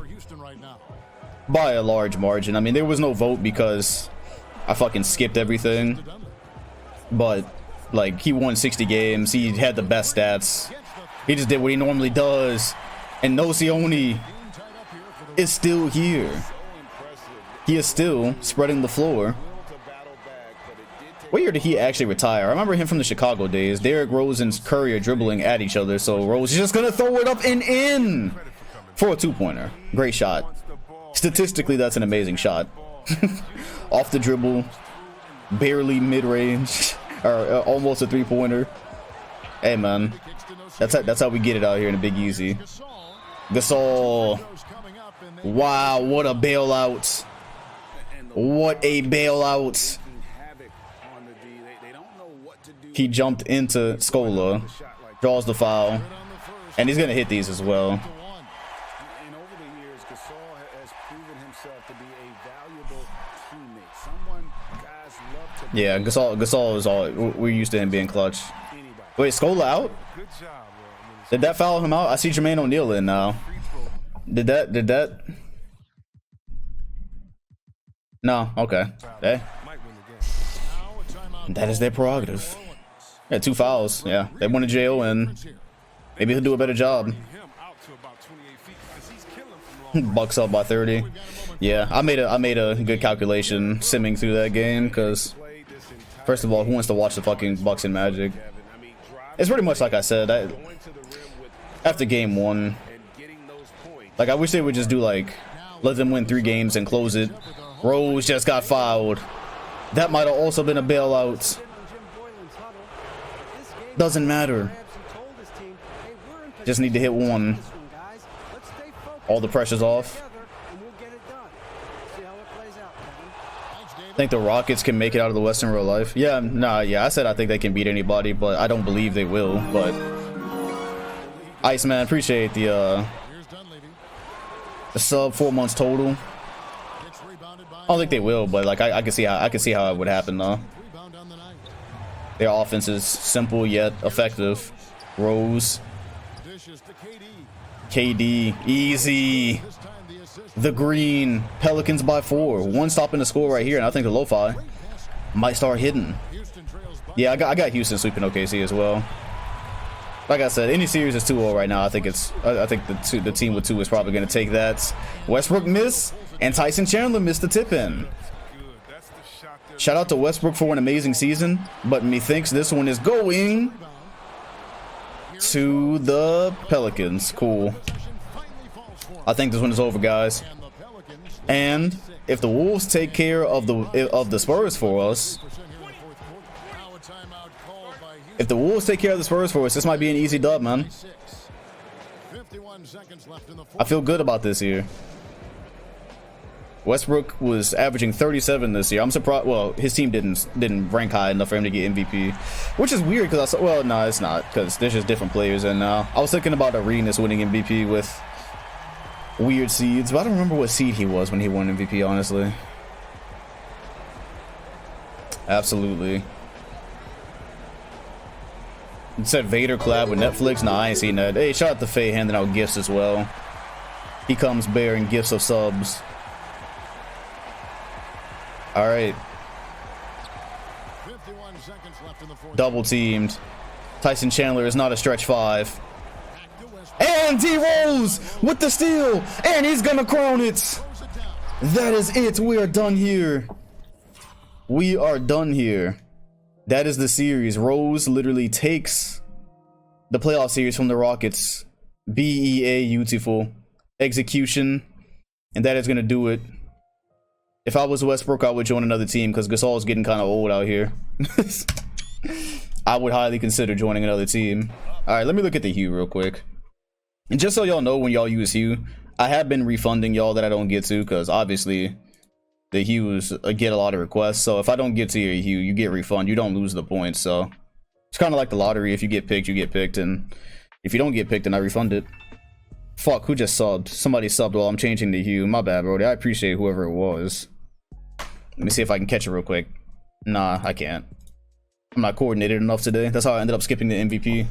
By a large margin. I mean, there was no vote because I fucking skipped everything. But, like, he won 60 games. He had the best stats. He just did what he normally does. And Nocioni is still here. He is still spreading the floor. What year did he actually retire? I remember him from the Chicago days. Derrick Rose and Curry are dribbling at each other. So Rose is just going to throw it up and in for a 2-pointer. Great shot. Statistically, that's an amazing shot. Off the dribble. Barely mid-range. Or almost a 3-pointer. Hey, man. That's how we get it out here in the Big Easy. Gasol. Wow, what a bailout. What a bailout. He jumped into Scola. Draws the foul. And he's going to hit these as well. Yeah, Gasol is all. We're used to him being clutch. Wait, Scola out? Did that foul him out? I see Jermaine O'Neal in now. Did that? No, okay. Hey. That is their prerogative. Yeah, 2 fouls. Yeah, they want a JO and maybe he'll do a better job. Bucks up by 30. Yeah, I made a good calculation simming through that game because first of all, who wants to watch the fucking Bucks and Magic? It's pretty much like I said. After game 1, like I wish they would just do like let them win 3 games and close it. Rose just got fouled. That might have also been a bailout. Doesn't matter. Just need to hit 1. All the pressure's off. I think the Rockets can make it out of the West in real life. Yeah, nah, yeah, I said I think they can beat anybody, but I don't believe they will. But Iceman, appreciate the A sub 4 months total. I don't think they will, but like I can see how it would happen though. Their offense is simple yet effective. Rose, KD, easy. The green Pelicans by 4. One stop in the score right here, and I think the lo-fi might start hitting. Yeah, I got Houston sweeping OKC as well. Like I said, any series is 2-0 right now. I think the team with 2 is probably going to take that. Westbrook missed, and Tyson Chandler missed the tip in. Shout out to Westbrook for an amazing season, but methinks this one is going to the Pelicans. Cool. I think this one is over, guys. And if the Wolves take care of the Spurs for us, this might be an easy dub, man. I feel good about this here. Westbrook was averaging 37 this year. I'm surprised. Well, his team didn't rank high enough for him to get MVP, which is weird because I saw. Well, no, it's not, because there's just different players. And I was thinking about Arenas winning MVP with weird seeds, but I don't remember what seed he was when he won MVP. Honestly, absolutely. It said Vader collab with Netflix. Nah, I ain't seen that. Hey, shout out to Faye handing out gifts as well. He comes bearing gifts of subs. All right. Double teamed. Tyson Chandler is not a stretch 5. And D Rose with the steal, and he's gonna crown it. That is it. We are done here. We are done here. That is the series. Rose literally takes the playoff series from the Rockets. Beautiful execution, and that is gonna do it. If I was Westbrook, I would join another team because Gasol is getting kind of old out here. I would highly consider joining another team. All right, let me look at the hue real quick. And just so y'all know, when y'all use hue, I have been refunding y'all that I don't get to, because obviously the hues get a lot of requests. So if I don't get to your hue, you get refund. You don't lose the points. So it's kind of like the lottery. If you get picked, you get picked. And if you don't get picked, then I refund it. Fuck, who just subbed? Somebody subbed while I'm changing the hue. My bad, Brody. I appreciate whoever it was. Let me see if I can catch it real quick. Nah, I can't. I'm not coordinated enough today. That's how I ended up skipping the MVP.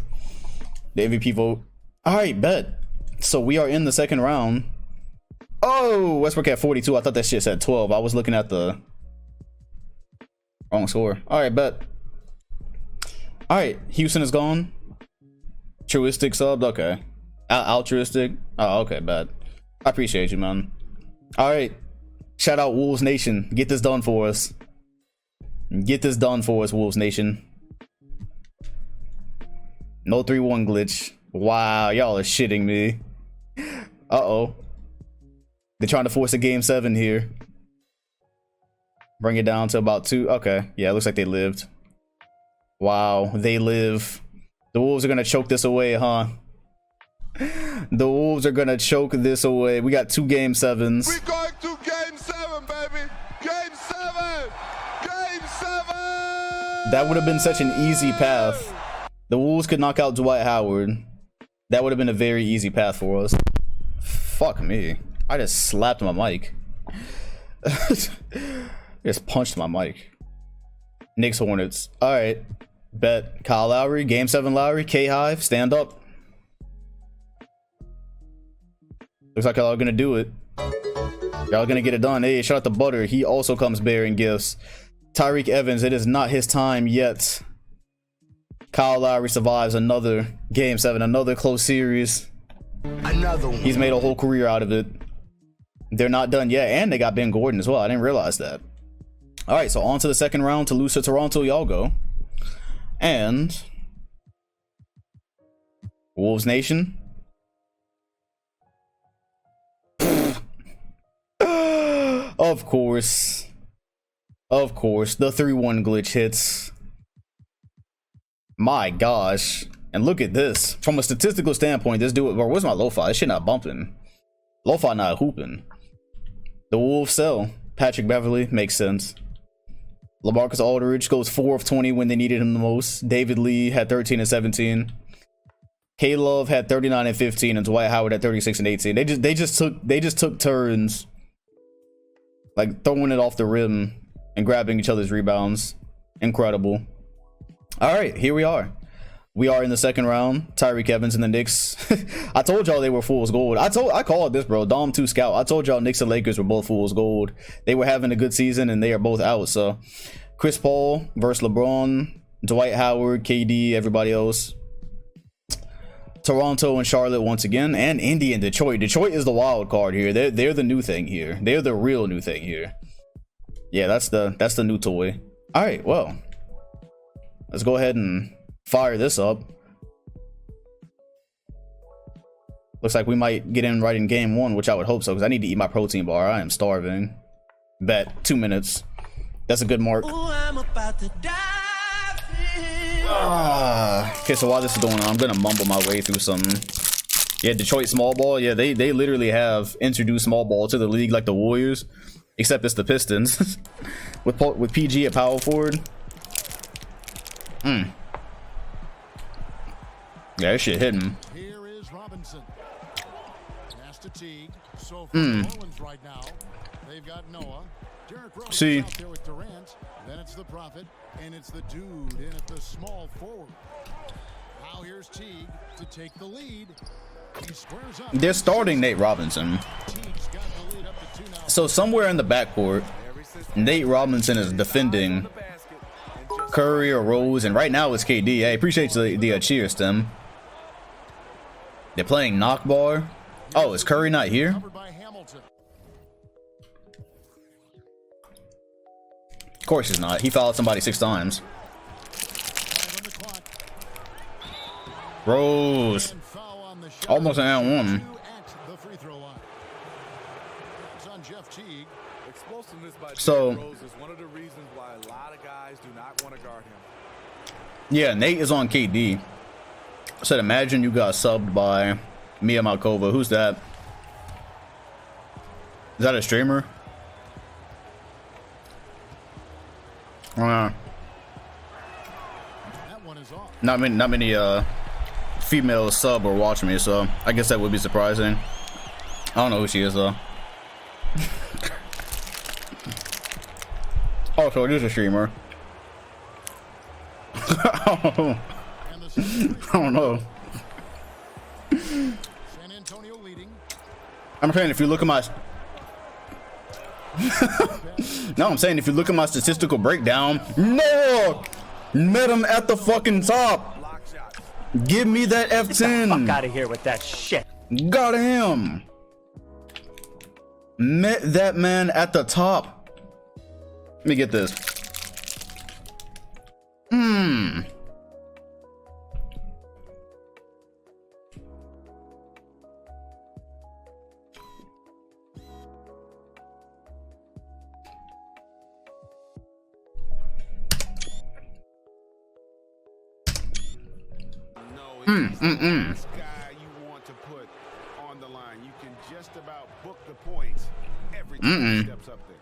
The MVP vote. Alright, bet. So we are in the second round. Oh, Westbrook at 42. I thought that shit said 12. I was looking at the wrong score. Alright, bet. Alright, Houston is gone. Truistic subbed. Okay. Altruistic. Oh, okay, bet. I appreciate you, man. Alright. Shout out Wolves Nation. Get this done for us. Get this done for us, Wolves Nation. No 3-1 glitch. Wow, y'all are shitting me. Uh-oh. They're trying to force a game 7 here. Bring it down to about 2. Okay. Yeah, it looks like they lived. Wow, they live. The Wolves are going to choke this away, huh? The Wolves are going to choke this away. We got 2 game 7s. We're going to game 7, baby. Game 7. Game 7. That would have been such an easy path. The Wolves could knock out Dwight Howard. That would have been a very easy path for us. Fuck me. I just slapped my mic. Just punched my mic. Knicks Hornets. Alright. Bet. Kyle Lowry. Game 7 Lowry. K-Hive. Stand up. Looks like y'all are gonna do it. Y'all gonna get it done. Hey, shout out to Butter. He also comes bearing gifts. Tyreek Evans. It is not his time yet. Kyle Lowry survives another game 7, another close series. Another one. He's made a whole career out of it. They're not done yet, and they got Ben Gordon as well. I didn't realize that. All right, so on to the second round. To lose to Toronto, y'all go. And Wolves Nation. Of course. Of course, the 3-1 glitch hits. My gosh. And look at this. From a statistical standpoint, this dude, or where's my lo-fi? This shit not bumping. Lo-fi not hooping. The Wolves sell. Patrick Beverly makes sense. LaMarcus Aldridge goes 4 of 20 when they needed him the most. David Lee had 13 and 17. K-Love had 39 and 15, and Dwight Howard had 36 and 18. They just took turns, like throwing it off the rim and grabbing each other's rebounds. Incredible. All right, here we are. We are in the second round. Tyreek Evans and the Knicks. I told y'all they were fool's gold. I called this, bro. Dom 2 Scout. I told y'all Knicks and Lakers were both fool's gold. They were having a good season and they are both out. So Chris Paul versus LeBron, Dwight Howard, KD, everybody else. Toronto and Charlotte once again, and Indy and Detroit. Detroit is the wild card here. They're the new thing here. They're the real new thing here. Yeah, that's the new toy. All right, well, let's go ahead and fire this up. Looks like we might get in right in game one, which I would hope so, because I need to eat my protein bar. I am starving. Bet 2 minutes. That's a good mark. Ooh, I'm about to dive in. Okay, so while this is going on, I'm gonna mumble my way through some. Yeah, Detroit small ball. Yeah, they literally have introduced small ball to the league like the Warriors, except it's the Pistons with PG at power forward. Yeah, that shit hitting. Here is Robinson. Pass to Teague. So for New Orleans right now, they've got Noah. Derrick Rose See. out there with Durant. Then it's the Prophet, and it's the dude in at the small forward. Now here's Teague to take the lead. He squares up. They're starting Nate Robinson. Teague's got the lead up to 2 now. So somewhere in the backcourt, Nate Robinson is defending Curry or Rose, and right now it's KD. I appreciate the cheers, Tim. They're playing knock bar. Oh, is Curry not here? Covered by Hamilton. Of course he's not. He fouled somebody 6 times. 5 on the clock. Rose. And foul on the shot. Almost an and one. 2 at the free throw line. It's on Jeff Teague. Explosiveness by So- Derrick Rose is one of the reasons why a lot of guys do not want to guard him. Yeah, Nate is on KD. I said, imagine you got subbed by Mia Malkova. Who's that? Is that a streamer? That one is off. Not many females sub or watch me, so I guess that would be surprising. I don't know who she is though. Oh, so it is a streamer. I And the second free don't know. San Antonio leading. I'm saying if you look at my no, I'm saying if you look at my statistical breakdown, no, met him at the fucking top. Block shots. Give me that F10. Fuck out of here with that shit. Got him. Met that man at the top. Let me get this. This guy you want to put on the line. You can just about book the points every time he steps up there.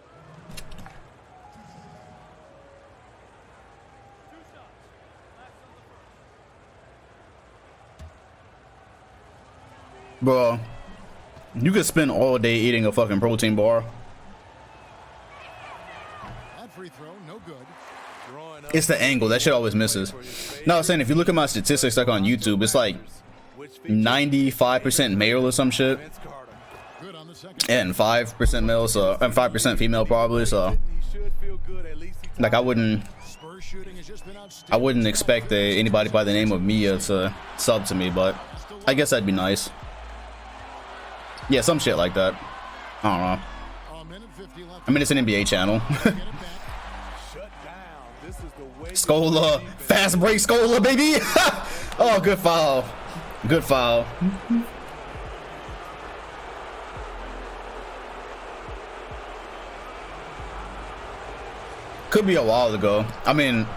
Bro, you could spend all day eating a fucking protein bar. That free throw, no good. It's the angle. That shit always misses. No, I'm saying if you look at my statistics like on YouTube, it's like 95% male or some shit, Good on the second. and 5% male, so and 5% female probably. So He should feel good. At least he like I wouldn't Spurs shooting has just been outstanding. expect anybody by the name of Mia to sub to me, but I guess that'd be nice. Yeah, some shit like that. I don't know. A minute 50 left. I mean, it's an NBA channel. Get it back. shut down. This is the way. Scola, fast break Scola, baby. Oh, good foul. Good foul. Could be a while ago. I mean,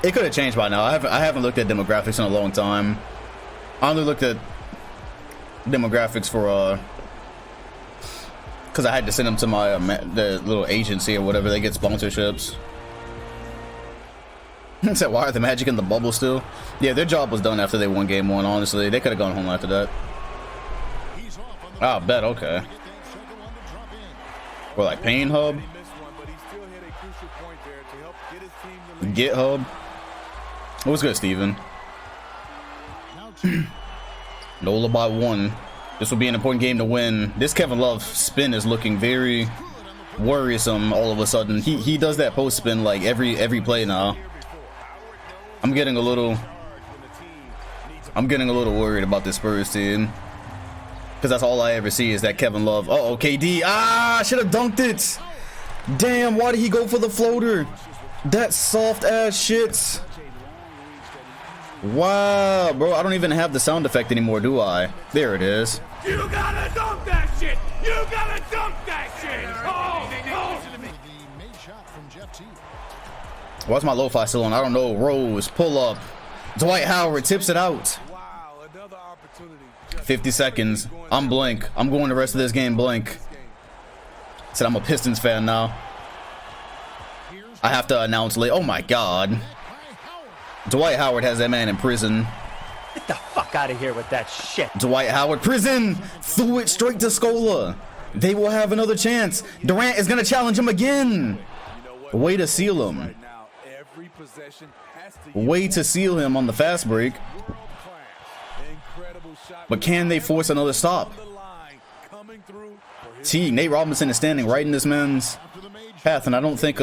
it could have changed by now. I haven't looked at demographics in a long time. I only looked at demographics for because I had to send them to my the little agency or whatever. They get sponsorships. Said, why are the Magic in the bubble still? Yeah, their job was done after they won game 1, honestly. They could have gone home after that. Ah, bet, okay. Or like Pain Hub? Get Hub? What's good, Steven? Nola by 1. This will be an important game to win. This Kevin Love spin is looking very worrisome all of a sudden. He does that post spin like every play now. I'm getting a little worried about this Spurs team. Because that's all I ever see is that Kevin Love. Uh-oh, KD. Ah, I should have dunked it. Damn, why did he go for the floater? That soft ass shit. Wow, bro, I don't even have the sound effect anymore, do I? There it is. You gotta dunk that shit! You gotta dunk that shit! Why's my lo-fi still on? I don't know. Rose, pull up. Dwight Howard tips it out. 50 seconds. I'm blank. I'm going the rest of this game blank. Said I'm a Pistons fan now. I have to announce late. Oh my god. Dwight Howard has that man in prison. Get the fuck out of here with that shit. Dwight Howard, prison! Threw it straight to Scola. They will have another chance. Durant is gonna challenge him again. Way to seal him. Way to seal him on the fast break. But can they force another stop? Nate Robinson is standing right in this man's path, and I don't think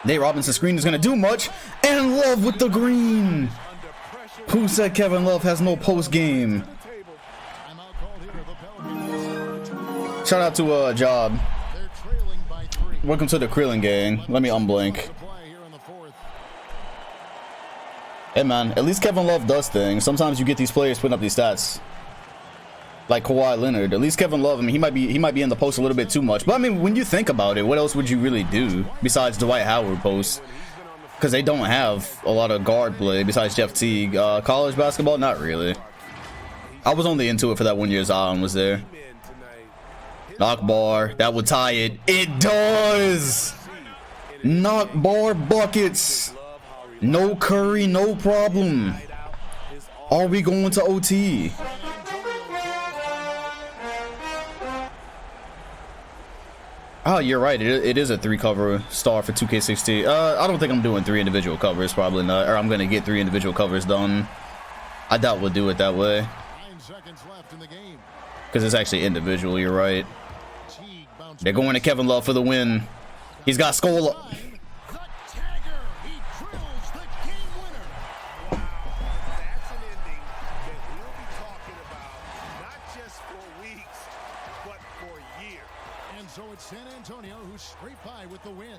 Nate Robinson's screen is going to do much. And Love with the green. Who said Kevin Love has no post game? Shout out to Job. Welcome to the Krillin gang. Let me unblink. Hey man, at least Kevin Love does things. Sometimes you get these players putting up these stats. Like Kawhi Leonard. At least Kevin Love, I mean, he might be in the post a little bit too much. But I mean, when you think about it, what else would you really do besides Dwight Howard posts? Because they don't have a lot of guard play besides Jeff Teague. College basketball, not really. I was only into it for that 1 year Zion was there. Knock bar, that would tie it. It does. Knock bar buckets. No Curry, no problem. Are we going to OT? Oh, you're right. It is a 3 cover star for 2K16. I don't think I'm doing 3 individual covers. Probably not. Or I'm going to get 3 individual covers done. I doubt we'll do it that way. 9 seconds left in the game. Because it's actually individual. You're right. They're going to Kevin Love for the win. He's got Scola. Scrape by with the win.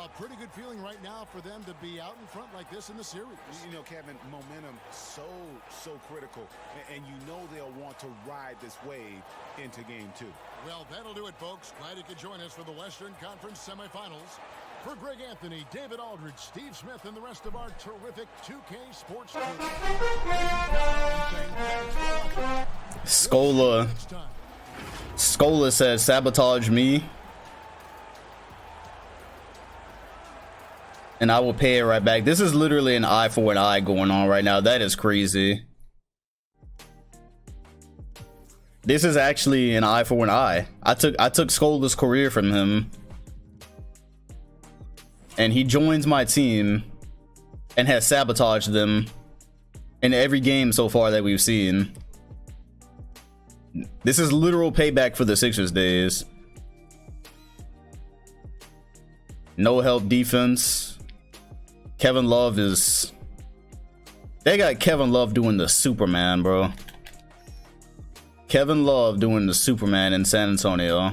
A pretty good feeling right now for them to be out in front like this in the series. You know, Kevin, momentum so critical, and you know they'll want to ride this wave into game 2. Well, that'll do it, folks. Glad you could join us for the Western Conference semifinals. For Greg Anthony, David Aldridge, Steve Smith, and the rest of our terrific 2K Sports team. Scola says sabotage me. And I will pay it right back. This is literally an eye for an eye going on right now. That is crazy. This is actually an eye for an eye. I took Scola's career from him. And he joins my team and has sabotaged them in every game so far that we've seen. This is literal payback for the Sixers days. No help defense. Kevin Love is... They got Kevin Love doing the Superman, bro. Kevin Love doing the Superman in San Antonio.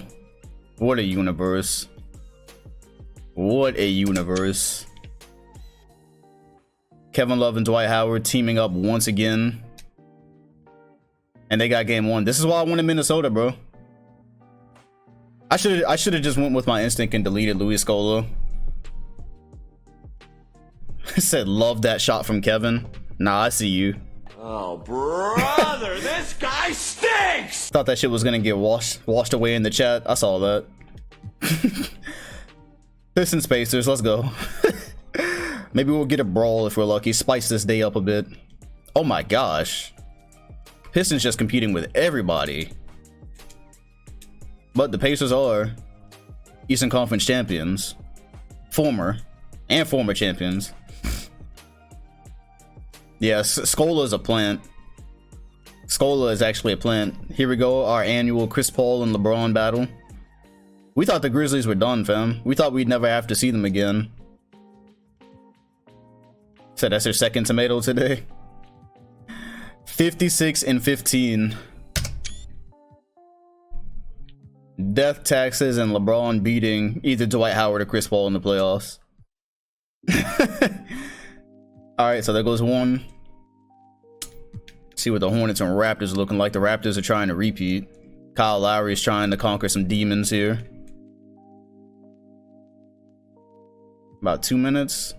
What a universe. What a universe. Kevin Love and Dwight Howard teaming up once again. And they got game 1. This is why I wanted Minnesota, bro. I should have just went with my instinct and deleted Luis Scola. Said love that shot from Kevin. Nah, I see you. Oh, brother, this guy stinks! Thought that shit was gonna get washed away in the chat. I saw that. Pistons Pacers, let's go. Maybe we'll get a brawl if we're lucky. Spice this day up a bit. Oh my gosh. Pistons just competing with everybody. But the Pacers are Eastern Conference champions. Former champions. Yeah, Scola is a plant. Scola is actually a plant. Here we go, our annual Chris Paul and LeBron battle. We thought the Grizzlies were done, fam. We thought we'd never have to see them again. So that's their second tomato today. 56 and 15. Death taxes and LeBron beating either Dwight Howard or Chris Paul in the playoffs. Alright, so there goes one. See what the Hornets and Raptors are looking like. The Raptors are trying to repeat. Kyle Lowry is trying to conquer some demons here. About 2 minutes.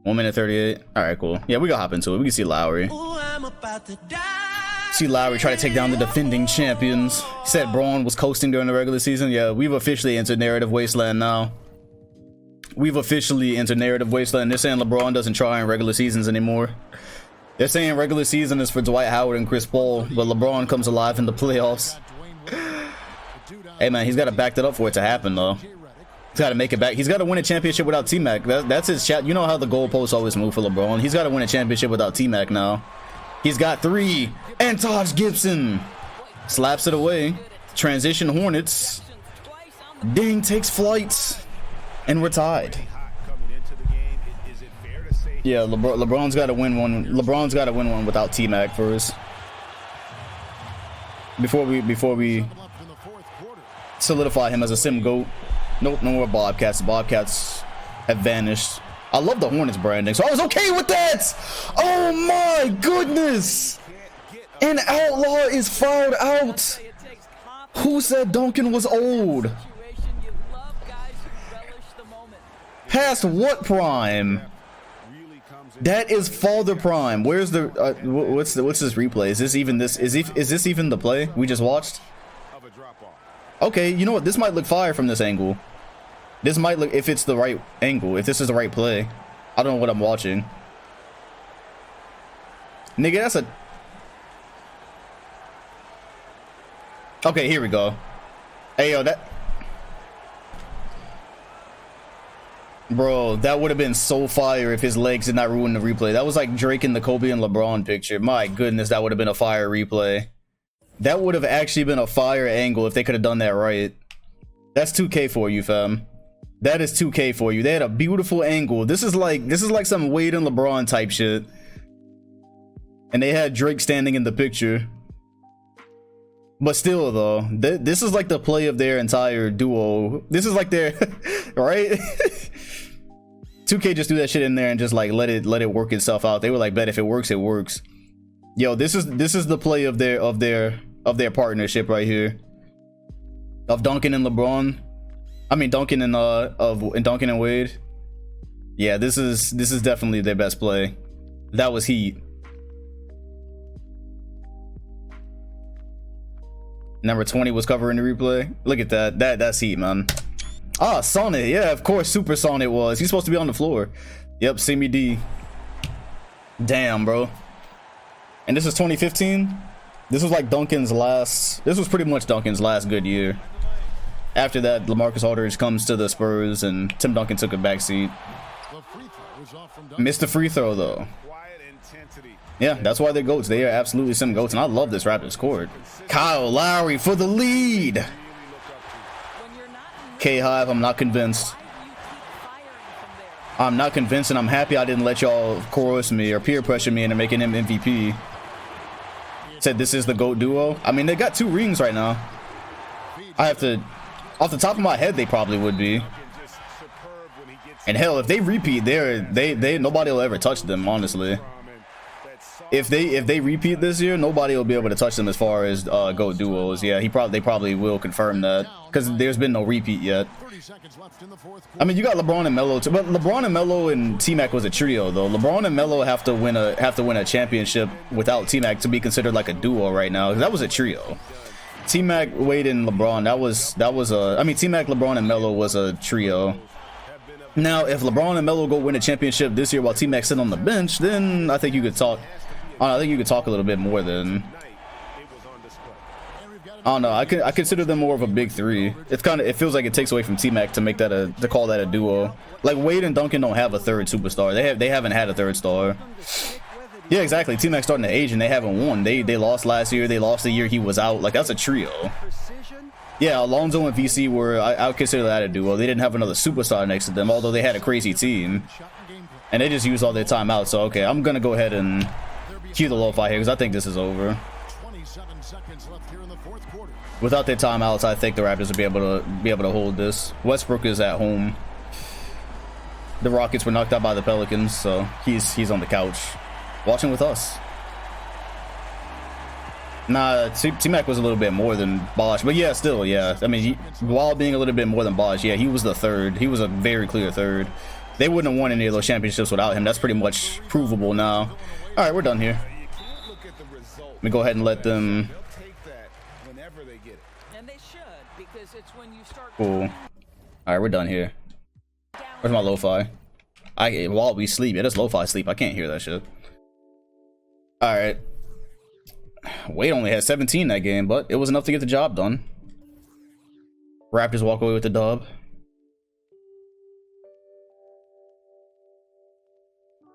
1 minute 38. Alright, cool. Yeah, we gotta hop into it. We can see Lowry. Ooh, I'm about to die. See Lowry try to take down the defending champions. He said Braun was coasting during the regular season. Yeah, we've officially entered narrative wasteland now. We've officially entered narrative wasteland. They're saying LeBron doesn't try in regular seasons anymore. They're saying regular season is for Dwight Howard and Chris Paul, but LeBron comes alive in the playoffs. Hey man, he's got to back that up for it to happen though. He's got to make it back. He's got to win a championship without T-Mac. That's his chat. You know how the goalposts always move for LeBron. He's got to win a championship without T-Mac now. He's got 3. And Taj Gibson slaps it away. Transition Hornets. Ding takes flight. And we're tied. Yeah, LeBron's got to win one. LeBron's got to win one without T-Mac first. Before we solidify him as a sim GOAT. Nope, no more Bobcats. The Bobcats have vanished. I love the Hornets branding, so I was okay with that. Oh my goodness! An outlaw is fouled out. Who said Duncan was old? Past what prime? That is father prime. Where's the what's this replay? Is this even this? Is this even the play we just watched? Okay, you know what? This might look fire from this angle. This might look, if it's the right angle, if this is the right play. I don't know what I'm watching. Nigga, that's a... Okay, here we go. Hey, yo, that... Bro, that would have been so fire if his legs did not ruin the replay. That was like Drake in the Kobe and LeBron picture. My goodness, that would have been a fire replay. That would have actually been a fire angle if they could have done that right. That's 2K for you, fam. That is 2K for you. They had a beautiful angle. This is like some Wade and LeBron type shit. And they had Drake standing in the picture. But still though, this is like the play of their entire duo. This is like their right? 2K just threw that shit in there and just like let it work itself out. They were like, bet if it works, it works. Yo, this is the play of their partnership right here. Of Duncan and LeBron. I mean Duncan and Duncan and Wade. Yeah, this is definitely their best play. That was heat. Number 20 was covering the replay. Look at that. That's heat, man. Ah, Sonnet. Yeah, of course, Super Sonnet was. He's supposed to be on the floor. Yep, Simi D. Damn, bro. And this is 2015. This was like Duncan's last. This was pretty much Duncan's last good year. After that, LaMarcus Aldridge comes to the Spurs, and Tim Duncan took a backseat. Missed the free throw though. Yeah, that's why they're GOATs. They are absolutely some GOATs, and I love this Raptors court. Kyle Lowry for the lead. K-Hive, I'm not convinced. I'm not convinced, and I'm happy I didn't let y'all coerce me or peer pressure me into making him MVP. Said this is the GOAT duo. I mean, they got 2 rings right now. I have to... Off the top of my head, they probably would be. And hell, if they repeat, they nobody will ever touch them, honestly. If they repeat this year, nobody will be able to touch them as far as GOAT duos. Yeah, they probably will confirm that because there's been no repeat yet. I mean, you got LeBron and Melo too, but LeBron and Melo and T-Mac was a trio though. LeBron and Melo have to win a championship without T-Mac to be considered like a duo right now. That was a trio. T-Mac, Wade, and LeBron. That was a. I mean, T-Mac, LeBron, and Melo was a trio. Now, if LeBron and Melo go win a championship this year while T-Mac sit on the bench, then I think you could talk. I think you could talk a little bit more than. I don't know. I consider them more of a big three. It feels like it takes away from T-Mac to make that to call that a duo. Like Wade and Duncan don't have a third superstar. They haven't had a third star. Yeah, exactly. T-Mac starting to age and they haven't won. They lost last year. They lost the year he was out. Like that's a trio. Yeah, Alonzo and VC were. I would consider that a duo. They didn't have another superstar next to them, although they had a crazy team, and they just used all their timeouts. So okay, I'm gonna go ahead and cue the lo-fi here because I think this is over. Without their timeouts, I think the Raptors will be able to hold this. Westbrook is at home. The Rockets were knocked out by the Pelicans, so he's on the couch watching with us. Nah, T-Mac was a little bit more than Bosh, but yeah, still, yeah. I mean, while being a little bit more than Bosh, yeah, he was the third. He was a very clear third. They wouldn't have won any of those championships without him. That's pretty much provable now. All right, we're done here. Let me go ahead and let them. Cool. All right, we're done here. Where's my lo-fi? While we sleep, yeah, that's lo-fi sleep. I can't hear that shit. All right. Wade only had 17 that game, but it was enough to get the job done. Raptors walk away with the dub.